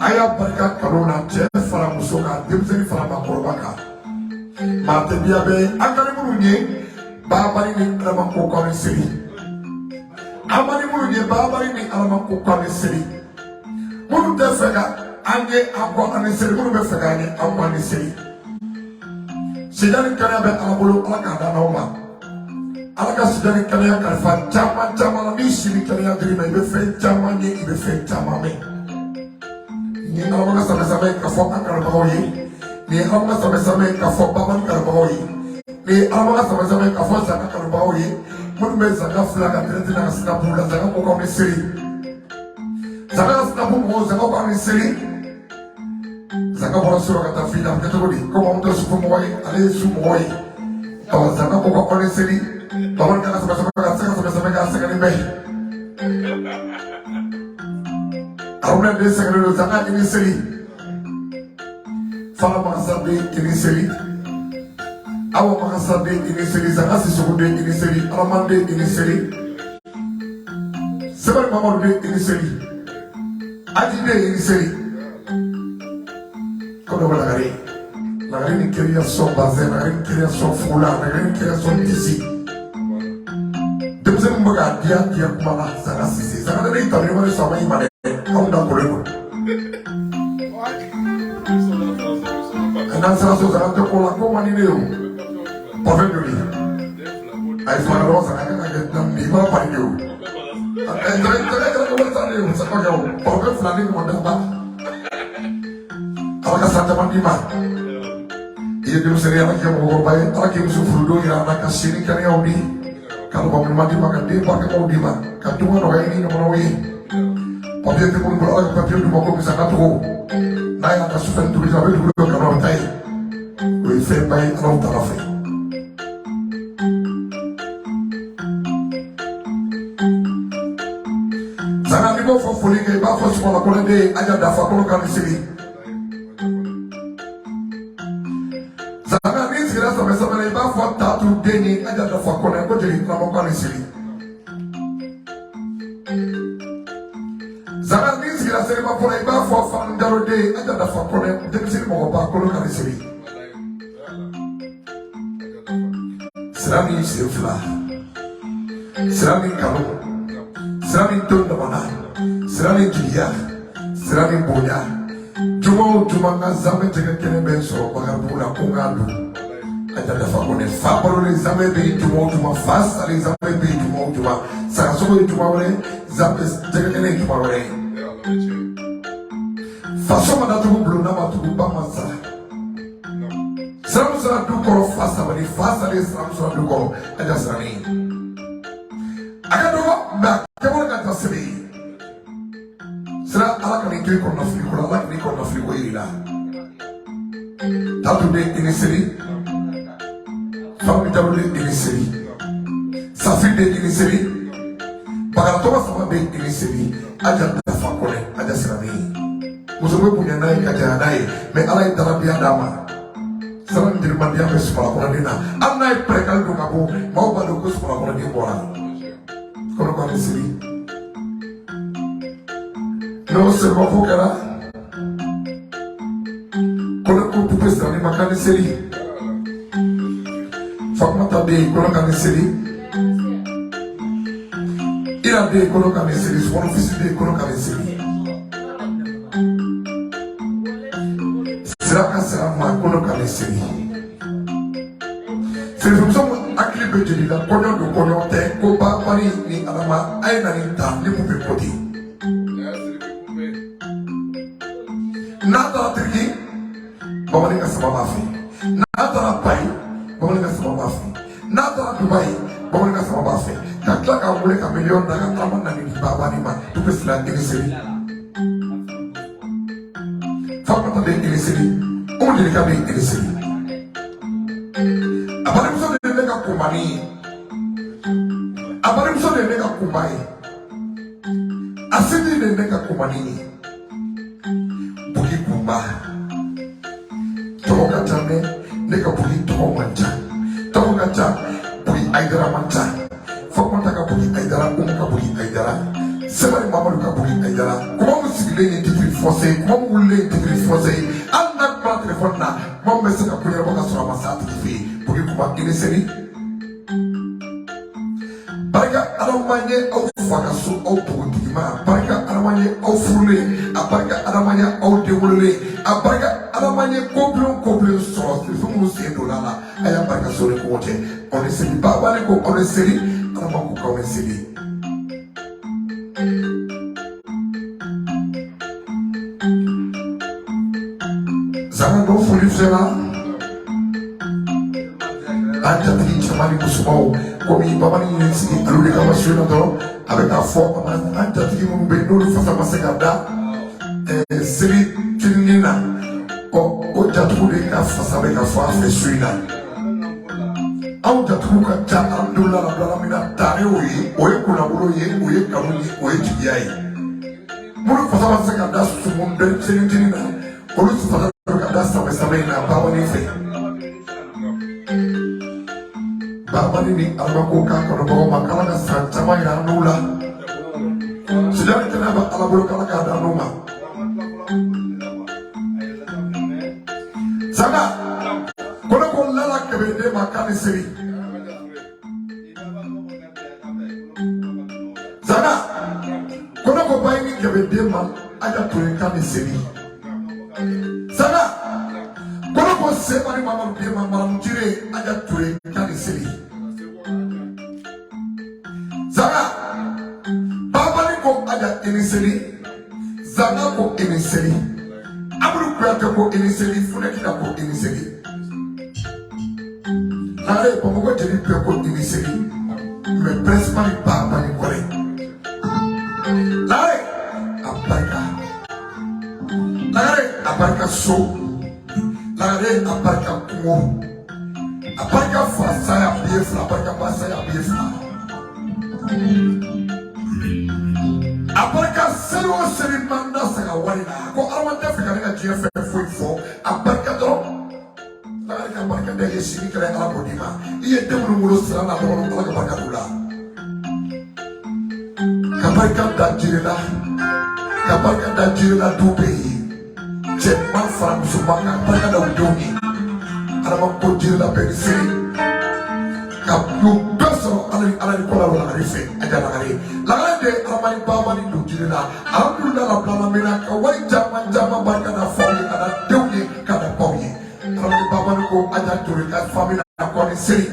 aya barika kanu na cɛ fara muso kan denmisɛnnin fara maakɔrɔba kan maa tɛ biya bɛ an ka ni minnu ye baabali ni alamako kan ni seli an ma ni minnu ye baabali ni alamako kan ni seli minnu tɛ fɛ ka an ye an kɔ an ni seli minnu bɛ fɛ k'an ye an kɔ an ni seli sidani kɛnɛya bɛ ala bolo ala k'a da n'aw ma ala ka sidani kɛnɛya kalifa caman caman na n'i sili kɛnɛya diri ma i bɛ fɛn caman ye i bɛ fɛn caman mɛn ni ala ka sɛbɛsɛbɛ ka fɔ an karamɔgɔw ye ni ala ka sɛbɛsɛbɛ ka fɔ babali karamɔgɔw ye ni ala ka sɛbɛsɛbɛ ka fɔ zaka karamɔgɔw ye minnu bɛ zaka fila ka tɛrɛtɛ na ka sinapu la zaka ko k'aw ni seli zaka ka sinapu mɔgɔw zaka k'aw ni seli zaka bɔra sɔrɔ ka taa fili a bɛ kɛ cogo di komi anw tɛ sufu mɔgɔ ye ale ye su mɔgɔ ye zaka ko k'aw ni seli babali ka sɛbɛsɛbɛ ka se ka sɛbɛsɛbɛ k'a sɛgɛnni bɛɛ Auna de sɛgɛnlen don zaka ini seli fala makasa de ini seli awa makasa de ini seli zaka sisugu de ini seli alaman de ini seli sebari mamadu de ini seli aji de ini seli kodo ba lagari ni keriya son bazin lagari ni keriya son fula lagari ni keriya son disi denmisɛnnin bɛ k'a diya kuma la zaka sisi zaka de ne tali wale sɔrɔ i ma dɛ anw da kolen don n'an sera so zaka tɛ ko la ko man di ne ye o kɔfɛ joli a ye fana dɔgɔ zaka kan ka kɛ daminɛ i b'a pari de o tɛgɛ kɛra ko wɛrɛ ta ne ye o sɛbɛn kɛ o kɔfɛ fila ni ɲɔgɔn dɛ ba ala ka san caman d'i ma i ye denmisɛnnin ala kɛ mɔgɔkɔrɔba ye ala k'i muso furu don yira ala ka sini kɛnɛyaw di ka nɔgɔma d'i ma ka den barikamaw d'i ma ka dunga nɔgɔya ni ɲɔgɔnnaw ye papier tɛ minnu bolo ala ka papier d'u ma ko misaka togo n'a y'a ka sufɛ tobi a bɛ dugu dɔ ka n'aw ta ye o ye fɛnba ye alaw tala fɛ sanga n'i b'o fɔ foli kɛ i b'a fɔ sumala kɔnɔden aja dafa kɔnɔ ka ni sigi sanga n'i sigira sɛbɛsɛbɛ la i b'a fɔ taatu den ni aja dafa kɔnɔ ko jeli karamɔgɔ ka ni sigi zaka ni sigira seriba fɔlɔ i b'a fɔ fan daroden aja dafa kɔnɔ denmisɛnnin mɔgɔba kolo ka ni sigi sira min sen fila sira min kanu sira min ton damana sira min jigiya sira min bonya juma o juma n ka zamɛ tɛgɛ kɛnɛ bɛ sɔrɔ bagabugu la ko n k'a don aja dafa kɔnɔ fa balolen zamɛ bɛ yen juma o juma fa salen zamɛ bɛ yen juma o juma sagasogo ye juma wɛrɛ tɛgɛ kɛnɛ ye juma wɛrɛ faso ma datugu bulonna ma tugu ba ma sa siramu sera du kɔrɔ fa sabali fa salen siramu sera du kɔrɔ aja sirani a ka dɔgɔ mɛ a kɛwale ka taa sɛbɛn ye sira ala ka nin to i kɔnɔ fili kɔnɔ ala ka nin kɔnɔ fili ko yiri la tatu de ini seli famu jalo de ini seli safi de ini seli bagatɔgɔ saba de ini seli aja dafa kɔnɛ aja sirani muso bɛ bonya n'a ye ka janya n'a ye mɛ ala ye darabiya d'a ma sara ni jelimandiya bɛ sumala kɔnɔden na hali n'a ye pɛrɛkali don ka bɔ maaw b'a dɔn ko sumala kɔnɔden bɔra kɔnɔ ka ni seli n'o selibafo kɛra kɔnɔ ko pupe sirani ma ka ni seli fatumata bɛ yen kɔnɔ ka ni seli ira bɛ yen kɔnɔ ka ni seli sumaworo fisi bɛ yen kɔnɔ ka ni seli siraka sira ma kɔnɔ ka ni seli selimuso hakili bɛ jeli la kɔɲɔ don kɔɲɔ tɛ ko babari ni alama a ye na nin ta ni mun bɛ kɔti n'a taara teriki bamanan ka saba b'a fɛ n'a taara bayi bamanan ka saba b'a fɛ n'a taara dubayi bamanan ka saba b'a fɛ ka tila k'a wele ka miliyɔn da ka taama na nin babani ma tu bɛ sila ini seli fatumata de ini seli o jelika de ini seli a balimamuso de ye ne ka kunbani ye a balimamuso de ye ne ka kunba ye a sinji de ye ne ka kunbani ye bugi kunba tɔgɔ ka ca dɛ ne ka bugi tɔgɔ man ca tɔgɔ ka ca bugi ayidara man ca fatumata ka bugi ayidara umu ka bugi ayidara sebari mamadu ka bugi ayidara kuma sigilen titiri forcé kuma wulen titiri forcé anda kwa telefone na kuma mese ka kunyara baka sura masati fi pour kuma ini seri barka aramanye au fakasu au pugutima barka aramanye au furle barka aramanye au devolé barka aramanye koblon so fumu se dolala aya barka sore ko wote on seri baba ne ko on seri aramako ko on seri Zana do fuli fela anja tigi chamani kusumau komi baba ni nsi alule kama shuna do abeka fo anja tigi mu be no fasa masegada siri tinina o jatu de ka fasa be ka fo afe shuna au jatu ka ta alula la bala mina tare oye kuna bulo ye oye kamuni oye tiyai mu fasa masegada sumunde siri tinina olu fasa ka sama na baba ni fe baba ni alako ka ko no makala na santa ma ina nula sida kana ba alabro kala ka da numa sanga kono ko lala ke be de makani seri sanga kono ko bayni ke be de ma aja to kan seri Sana, kono ko sebari mama mbiye mama mjire aja ture kani seli. Sana, baba ni ko aja iniseli, zana ko iniseli, amuru kuyate ko iniseli, funekina ko iniseli. Nare pomogo jeli pe ko iniseli, me principali baba ni kore. Nare, abarika. Nare, abarika so. Nare, abarika kumo. Abarika fasa ya biefla, abarika basa ya biefla. Abarika sero seri manda saga warina. Ko arwante fika nega GFF fo. Abarika do. Nare, abarika de yesini kare alabodima. Iye demunu mulo sira na bono alaga abarika dula. Kabarika da jirela. Kabarika da jirela dupe. Cepat faham sumbangnya mereka dah ujungi. Ada mengkucil dah pensiri. Kamu besok ada di kolam larife aja lari. Lari deh ramai bawa di dujil dah. Alhamdulillah lah pelan merah kawai zaman mereka dah faham ada dungi kada kawai. Ramai bawa ni ko aja curiga family aku ni siri.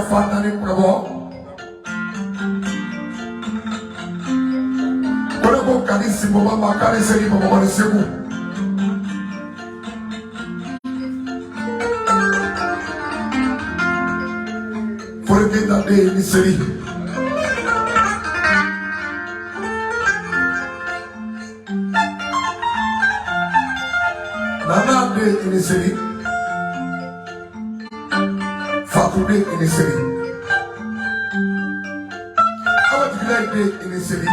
Fantani prabo, kalau kau kali simbo mama kali seri mama kali sebu, for kita deh ini seri, nana deh ini seri. Today in the city, our day in the city,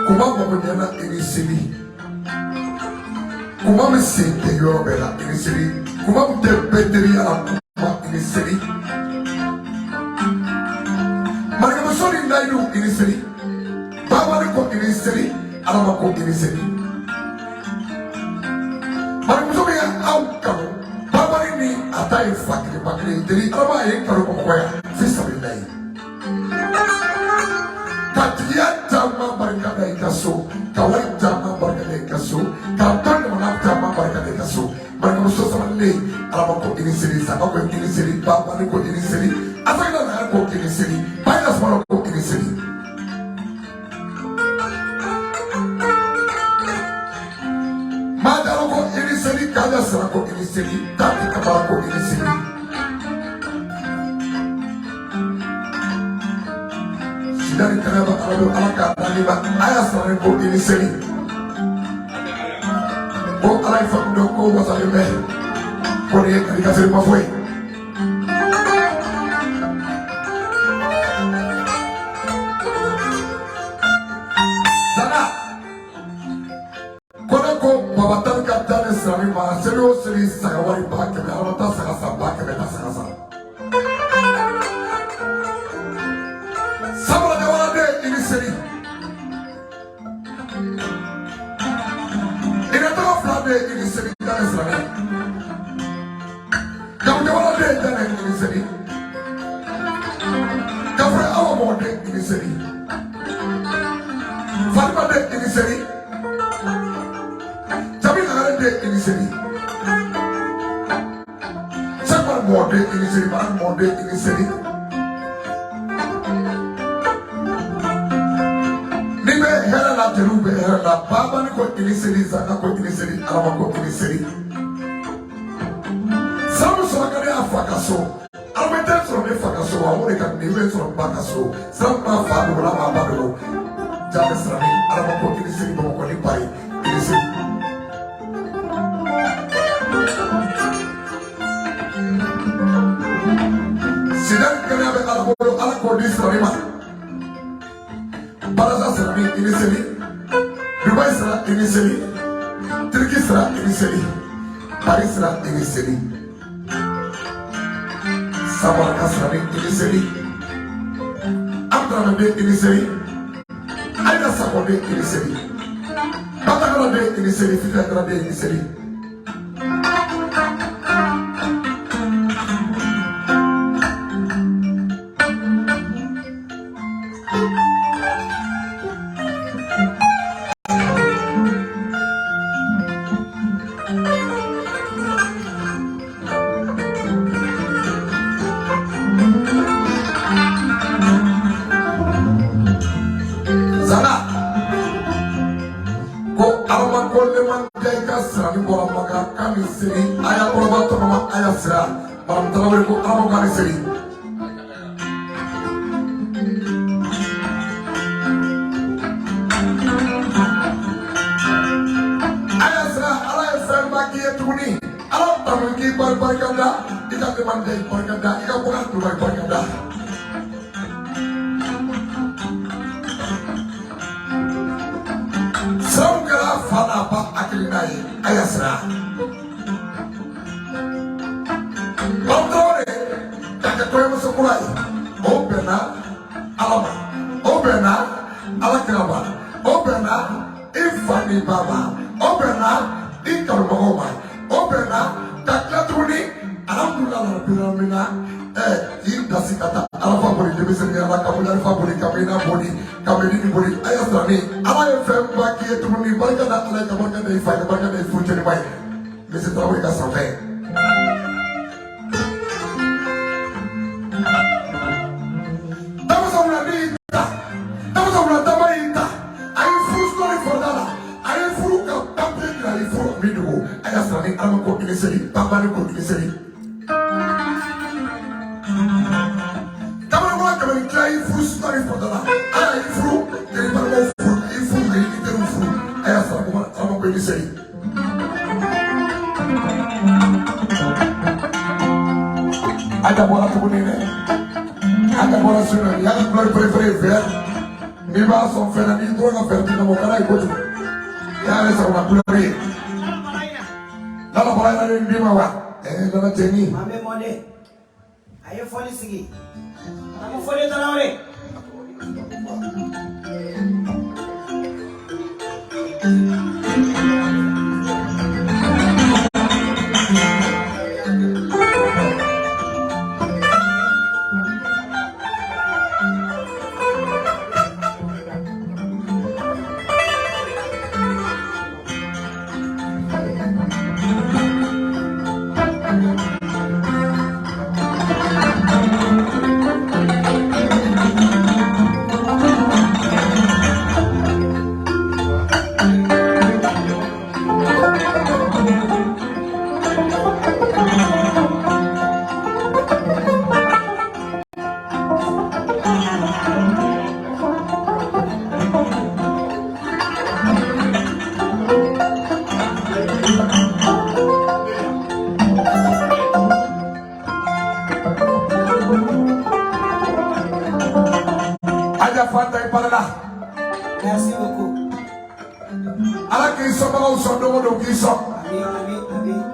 Kumama Manyana in the city, Kumama Saint Yorobella in the city, Kumama de Peteria in the city, Margamasori Naidu in the city, Babariko in the city, Alamako in the city, Margamasori outcome. Atai fakir jadi apa yang kalau pokoknya fisabilillah kajian jama berkata ikasu kawai jama berkata ikasu katan menap jama berkata ikasu mereka musuh sama ini alam kok ini sendiri sama kok ini sendiri bapak kok ini sendiri asal kita nak kok ini sendiri banyak semua kok ini sendiri madalo kok ini sendiri kaya serah kok ini sendiri tapi kepala kok ini sendiri dari kenapa kalau alaka dari ayah serah kok ini sendiri kok alai fakdo kok wasalime Kone dikasih 5 poin. Sana. Kone ko babatan kapten Israel ma serius sagawari pakai almata sagasa pakai beta sagasa. Sabra jawara de ini seri. Ini tahu flade ini seri dan Israel. Kamu jawara de dan ini seri. Kamu awak mode ini seri. Fatima de ini seri. Ini seri, siapa mode ini seri, mana mode ini seri. Ni be hera la jeru be hera la baba ni ko ini seri, zaka ko ini seri, alama ko ini seri. Samu sorakane afakaso, almete soro ne fakaso, awore kan ni be soro bakaso, samu afa do la baba do, jabe srani, alama ko ini seri bo ko ni pai, ini seri. Sidang kena be ala ko di Israel. Baraza sera ini seri, Dubai sera ini seri, Turki sera ini seri, Paris sera ini seri, Samarkand sera ini seri, Amsterdam ini seri, Aida Sakode ini seri, Batagara ini seri, Fitagara ini seri. Malam terawih ku kamu kali seri. Ayah serah Allah yang bagi itu ni. Allah tahu ki berkanda, kita kemandai berkanda, kita bukan tuai berkanda. Semua fana apa akhirnya ayah serah. Mulai, obena alama, obena alakraba, obena ifani baba, obena ikarumahoma, obena taklatuni, alhamdulillah rabbil alamin. Ini sikata alfa bodi demikian ala kamulan alfa bodi kamina bodi kamini bodi ayat rani ala fm baki itu muni barka da ala kabarka da ifai barka da ifu jadi baik. Mesti tahu kita sampai. Alama ko ini seri, baba ni ko ini seri. Kamu nak kami cari furu story for the lah. Ayah furu, jadi baru furu, furu ini terus furu. Ayah alama ko ini seri. Ada bola tu ni, ada bola sunnah. Yang keluar prefer ver, ni bahas on fer ni tu orang fer tidak mau kalah ikut. Ya ada seorang keluar ni. Kalau boleh ada di bawah, dalam Jenny. Mame mone, ayo phone sigi. Kamu phone tanah orang. aja fanta iparala. Merci beaucoup. Ala kiso mga usondo mo do kiso. Amin.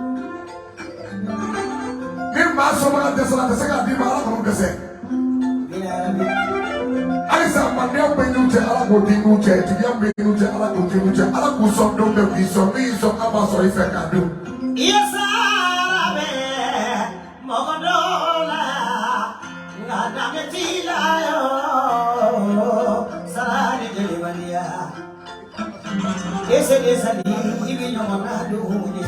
Ni maso mga desa na desa ka di mala ko desa. Amin. Alisa mandia benuje ala ko dinuje, tiya benuje ala ko dinuje, ala ko sondo be kiso, ni so aba so ife ka do. Yesabe mogodola ngada metila yo sarani jelibania ese desali ibinyo monadu hunye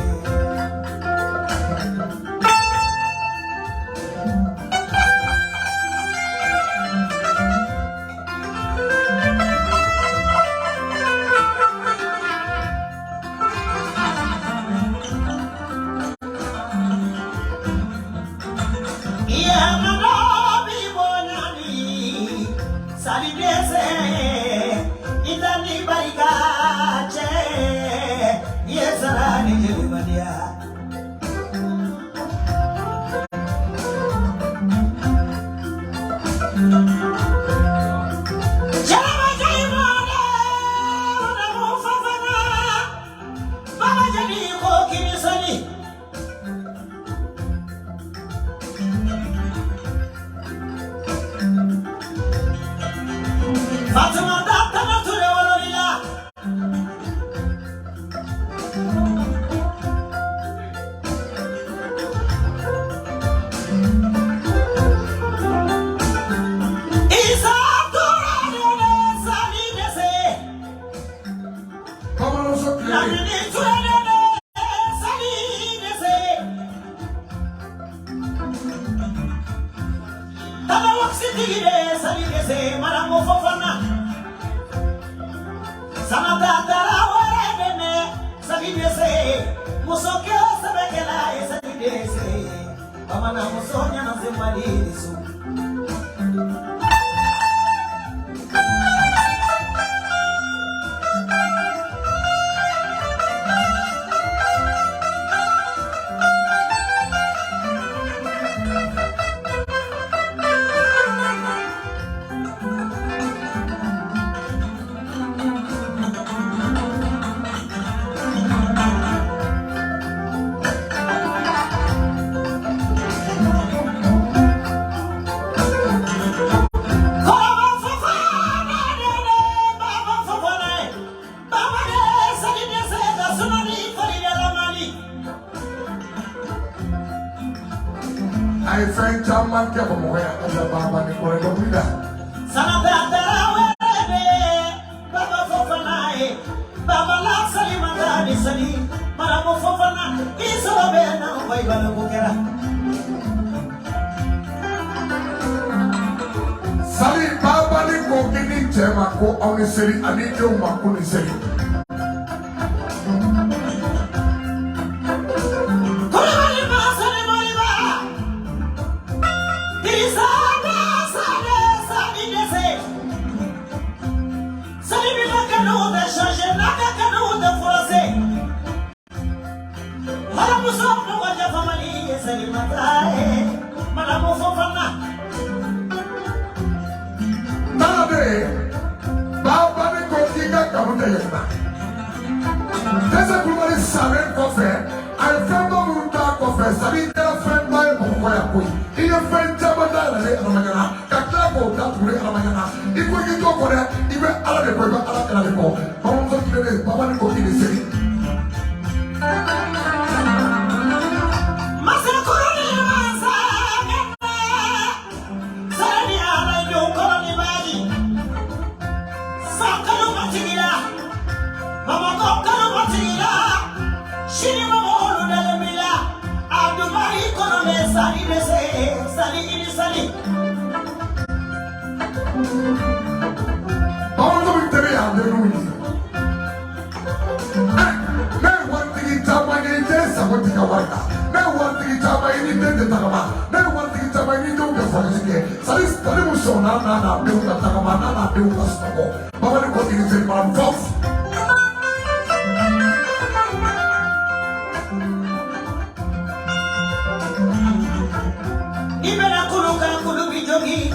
Ibera kuluka kulubi jogi,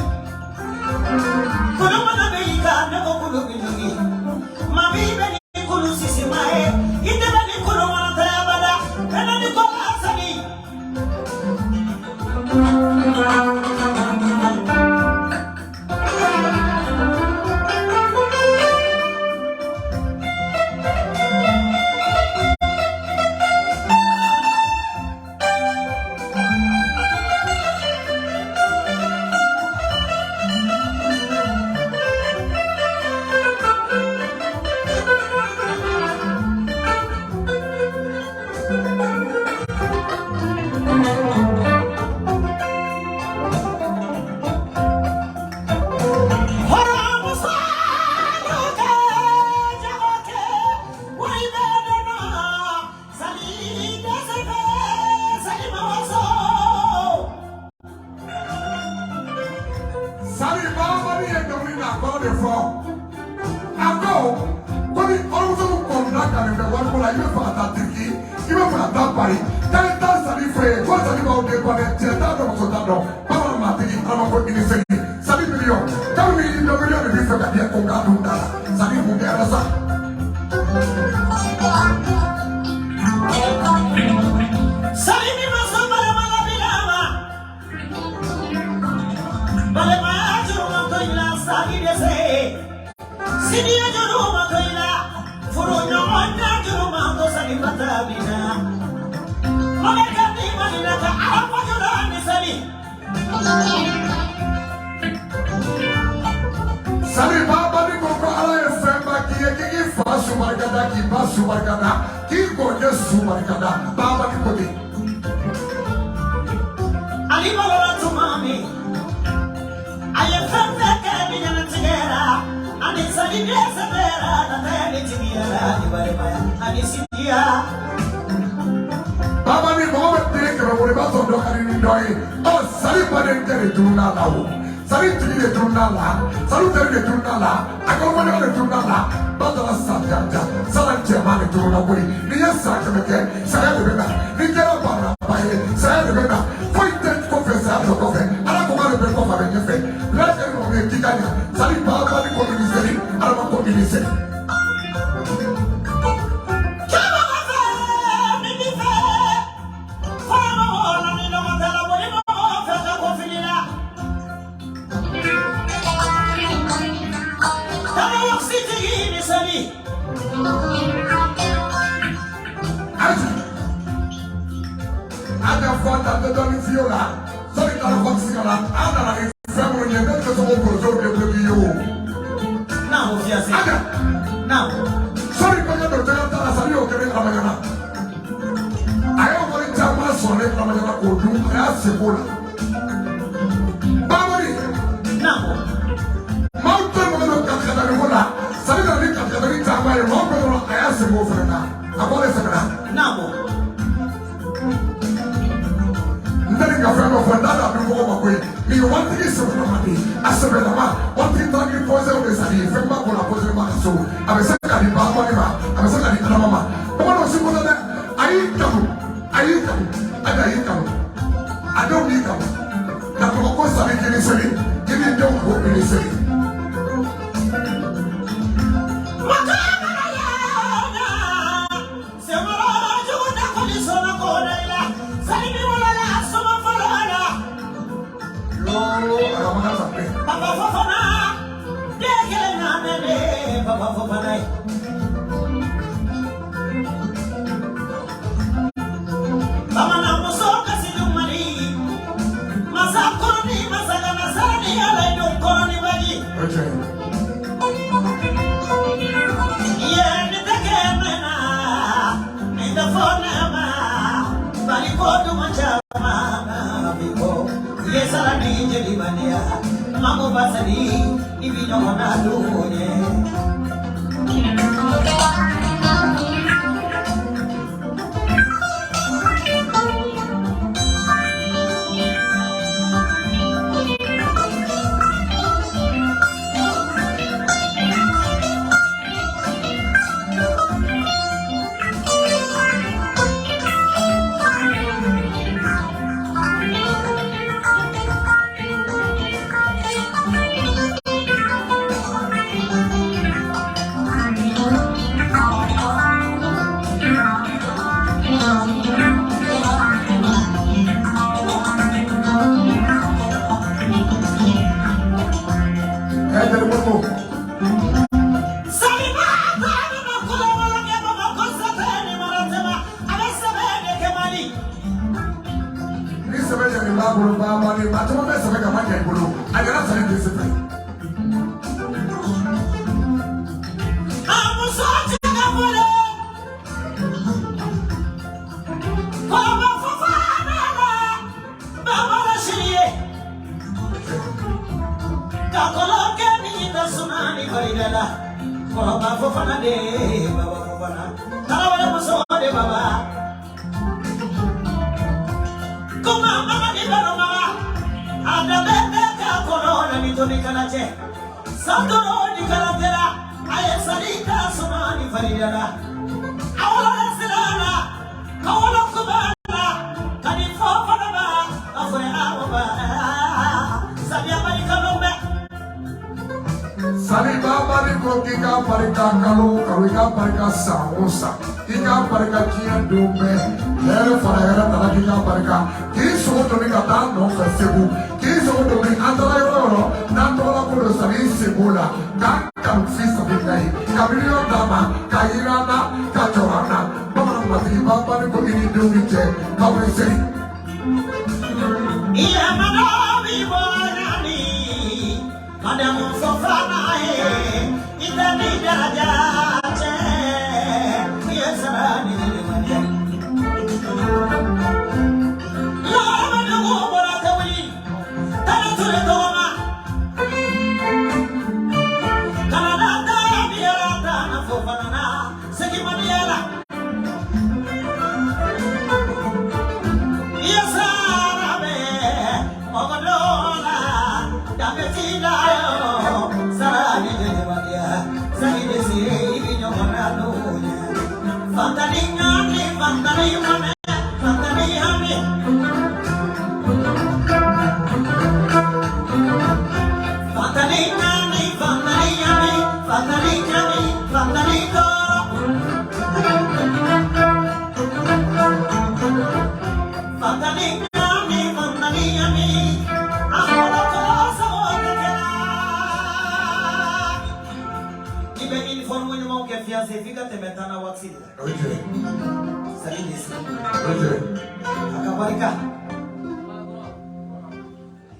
kuluma na bei ne ko kulu bilingi. Mami beni kulu sisi mae. Ite beni kulu mata abada. Ena ni ko asani. bulu baba ni macam apa sampai kapan jadi bulu? Ada nak sering disiplin. Aku saja tak boleh. Baba fafana, baba rashiye. Kalau kami tersunani beridala, baba fafana deh, baba fafana. Kalau ada masalah deh baba. Kuma mama di dalam mama, ada bebe kalau ni tu ni kanaje, satu ni kanatera, ayah salita sunani beridala. Awalnya selana, awalnya kubana, kani fafana ba, afre awaba, sabi apa di kalombe. Sali baba ni ko kika parika kalu ika parika samosa ika parika kia dumbe lere farahera tala kika parika kiso to ni kata no sebu kiso to ni andala yoro nandola ko sali sebula kan fisa bikai kabilo dama kairana kachorana baba mati baba ni ko ini dumbe che kawe sei Iya manabi bonani, madamu sofana ita ni daraja iya sarani limanya. Lama nunggu beratawili, tanah sulit toma. Karena data biar tanah sofana segi maniera. Iya sarabe, ogodola, dame tidayo, sarani limanya. Sagi desi ini nyokonanunya. Fantani ngani, fantani mane, fantani hami. Fantani ngani, fantani hami, fantani kami, fantani toro. Fantani ngani, fantani hami. Ahora cosa otakena. Ibe informo ni mau confiança fica te metana waxila. oje Sagi desi. oje Akabarika.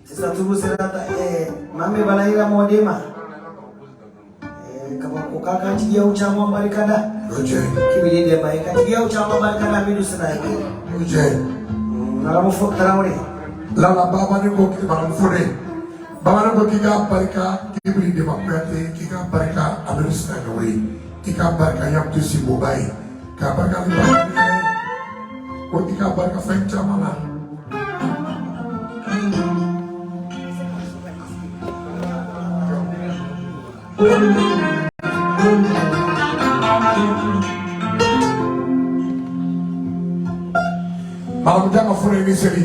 Sisa tubu serata mame balaira modema. Kama kukaka tigia uchama barikada. oje Kibili de baika tigia uchama barikada bidu senai. oje Nalamu fok tarawri. lala baba ni ko ki baram fure baba ni ko kika parika kibri de mapete kika parika aberusta gawe kika parika yam tu si bobai ka parika ni baba ni ko kika parika fencha mala malam jangan fure ni seri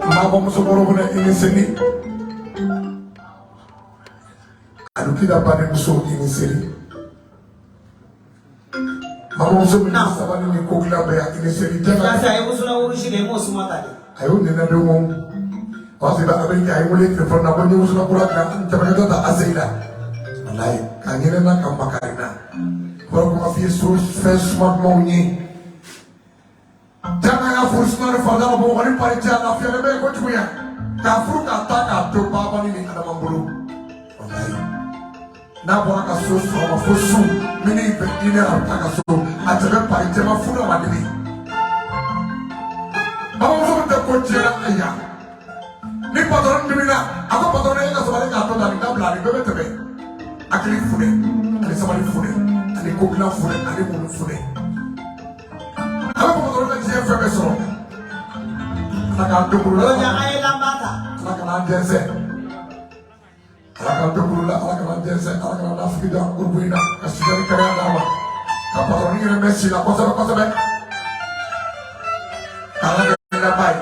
mama muso borobo na ini seni adu kida bane muso ini seni mama muso ni sabani ni kokila be ini seni jana Sasa ayo suna urushi de mo sumata de. ayo nena de mo pasti ba abin ayo mulai telefon na bonye muso na kura ka jabanya ta asaila wallahi kanyene na kamakarina ko ko fi so fresh smart mo ni jangan ya furusna ni fadala bo wani paricha na fiare be ko tuya ka furu ka ta ka to baba ni ada mambulu wallahi na bora ka so so ma fosu mini be ine ar ta ka so atabe paricha ma furu ma dini baba so de ko jera aya ni patron ni na ako patron ni ka so bale ka to da ni da bla ni be tebe akili fune ali sabali fune ali ko gna fune ali mo fune apa patron ni je fe be so Lo jangan ayo lambata. Ala kana dense, ala kana nafida urbuina, kasigari kaya nama. Kapatoni ngene Messi la cosa be. Ala kana bai.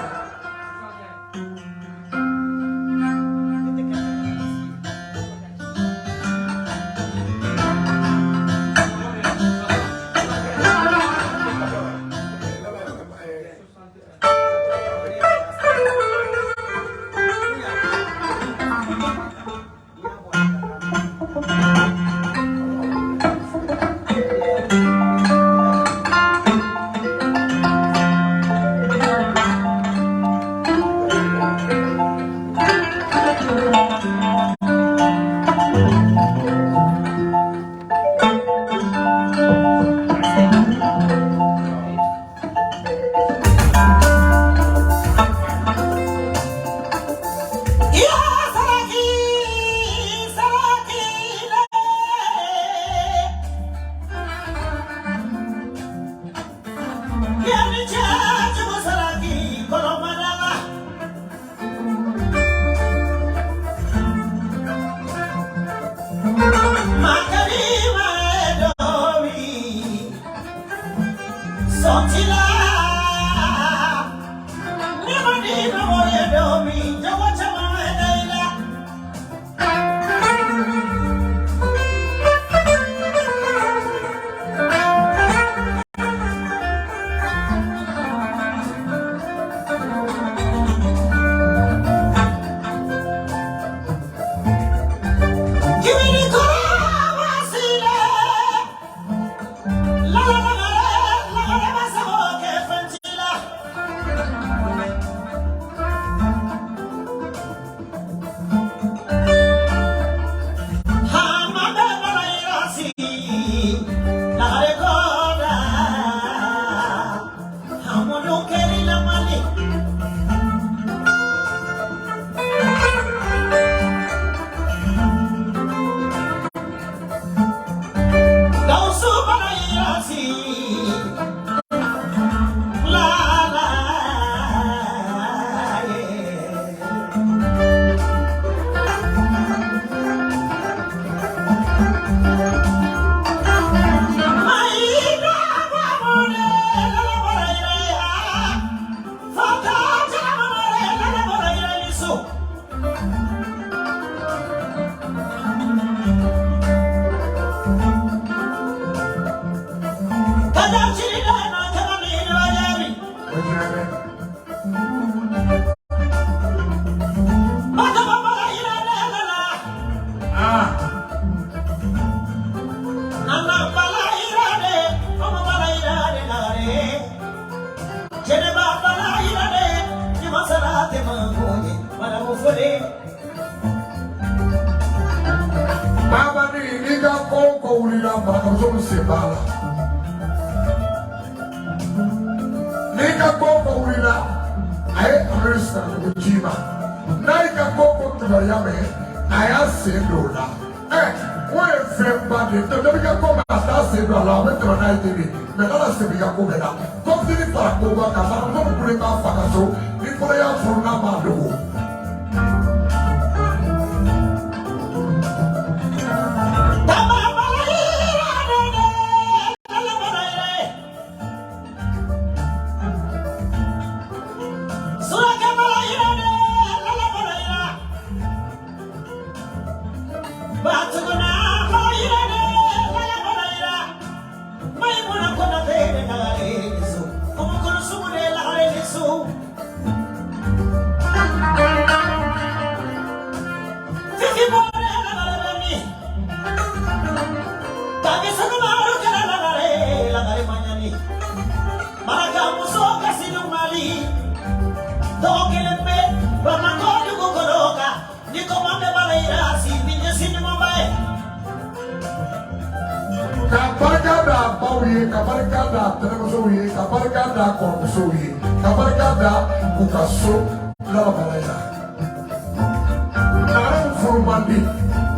Tontila, never did no more do me, don't watch a give me the la la la Baba ni liga koko ulila makamuzo sebala. Liga koko ulila aye arista kujima. Naika koko tubayame aya sedola. Wewe femba de tobika koma ata sedola wetu na itini. Megala sebika komena. Koptini para koba kama no kulema fakaso ni kule ya furuna madogo. Kabargada bauye, kabargada tenemusoye, kabargada kormusoye, kabargada bukaso lalabalaya. Naramu furumandi,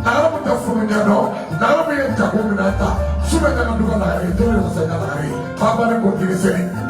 naramu tafurumanyado, naramu yenjakuminata, sumenya kanduka lahari, jole sasanya lahari, baba ni kutiri seni.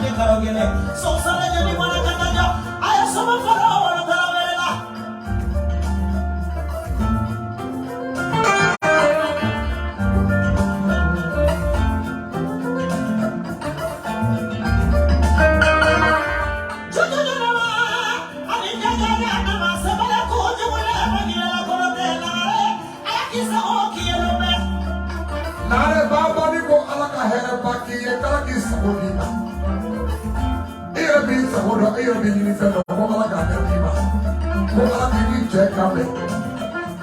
ni karogele. So sala jadi mana katanya. Ayo sama fara orang tarawela. Nare baba ni ko alaka here baki ye kala ki sabodina. Ira bi sabodo ira bi ni fe ko alaka here bi ma. Ko alaka ni je kame.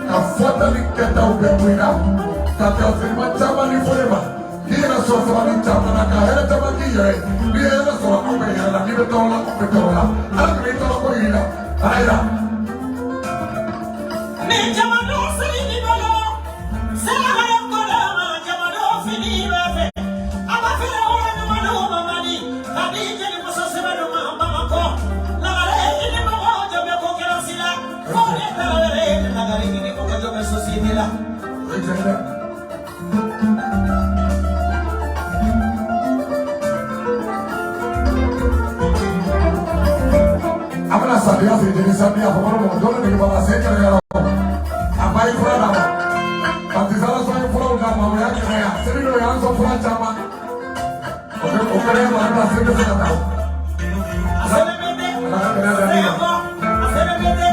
Ka fota ni keta u be muina. Ka ka firma chama ni forema. Ira so so ni chama na ka here chama ki ye. Ni ira so ko be ye la ni be tola ko be tola. Alaka ni tola ko ira. Aira. Ni chama no sini ni balo. Sala ha ko da ma chama no fini ba fe. Aba fe ora no ma no mama ni. Kadi je ni ko so se ba no mama ko. La gare ni ma ko jo be ko kera sila. Ko ni tarawele na gare ni ko jo be so si ni la. Amana sabia se jadi sabia por lo menos dole ni para hacer que regalo. Abai fura dama. Batizada soy fura dama, me ha creado. Se vino ya so fura chama. Oke mana hacer que se nada. Acelebete. Acelebete.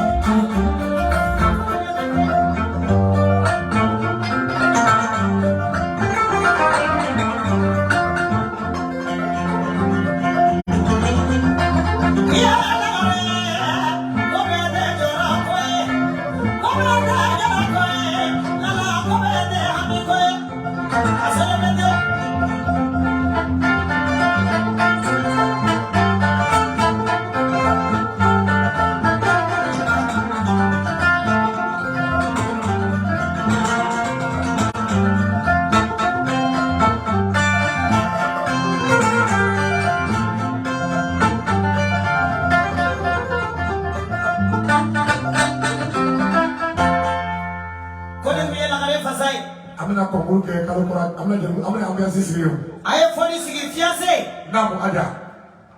Amina kongur ke kalau kurang amina ambiance siriu. Ayo foni sigi fiancé. Namu ada.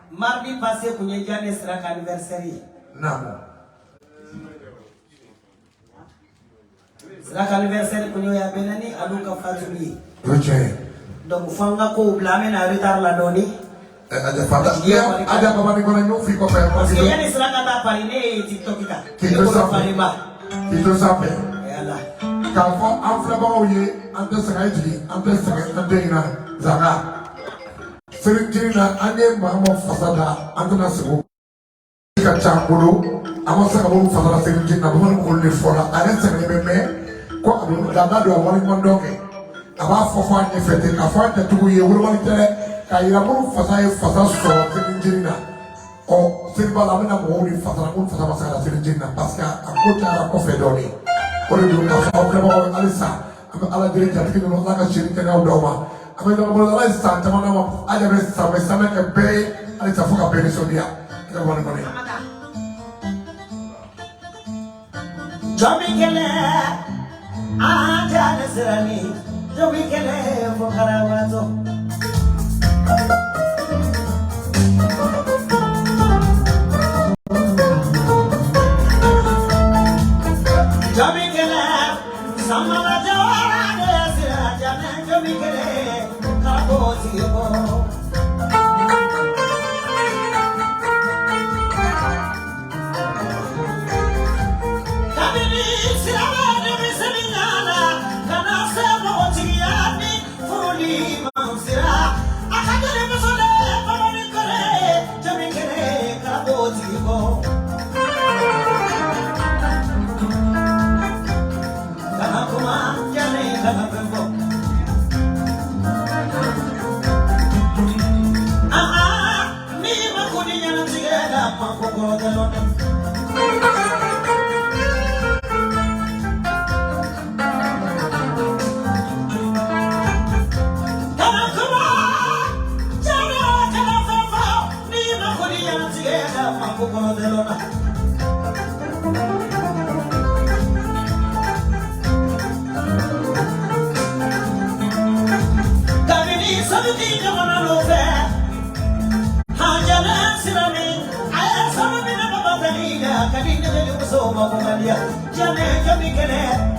Mardi passé punya jane serak anniversary. Namu. Serak anniversary punya ya benani aduka fatumi. Oke. Donc fanga ko blame na retard la doni. Ada fata. Ya, ada bapa ni kona nyufi ko pe. Parce que yani serak ata pari ne TikTok kita. Kita sampai. Kita sampai. Yalla. Kalfo amflaba oye ante sagaji ante ina zaga. Sirjina ane mamo fasada ante nasibu. Ka chambulu amo sagabu fasada sirjina bumon ko le fola are sagabe me ko abu dada do wali mondoke. Aba fofo ane fete ka fo ante tugu ye wuro wali tere ka ira mo fasa so sirjina. O sirba la mena mo wuri fasada ko fasada sagabe sirjina parce que akota ra ko fedoni. Ore dulu kalau kita alisa, ala diri jatuh kita nolak kasih kita nggak doma. Kami dalam bulan alisa, cuma nama aja sampai ke bay, alisa fuka bay Sodia. Kita boleh boleh. Jami kele, aja neserani. Jami kele, fukarawato. Jami kele, sama jawara desira jame jami kele, kabo sibo. Kabini sirama demi seminyana, kana sebo tigiani fuli mamsira. Akajare masole pamani kele, jami kele kabo sibo. so makumalia jane jamikele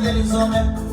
Jeliso,